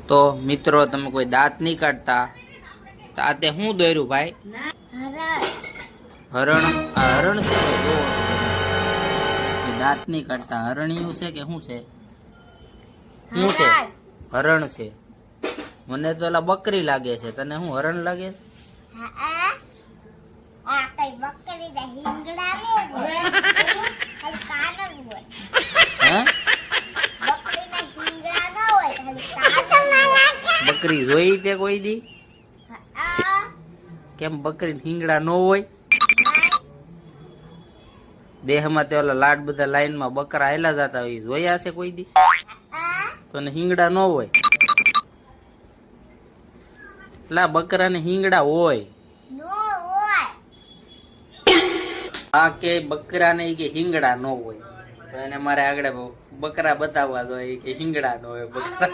તો મિત્રો તમે કોઈ દાંત નહીં કાઢતા તો આ તે શું દોર્યું ભાઈ? હરણ. આ હરણ છે કે જો દાંત નહીં કાઢતા હરણિયું છે કે શું છે? શું છે? હરણ છે. મને તો ઓલા બકરી લાગે છે, તને શું હરણ લાગે? બકરી જોઈ તે કોઈ દી? કેમ બકરી હિંગડા ન હોય? દેહમાં તે ઓલા લાડ બધા લાઈનમાં બકરા હાલ્યા જતા હોય જોયા છે કોઈ દી? તો ને હિંગડા ન હોય? લા બકરા ને હિંગડા હોય. આ કે બકરા ને કે હિંગડા ન હોય, તો એને મારે આગળ બકરા બતાવવા જોઈએ કે હિંગડા ન હોય બકરા.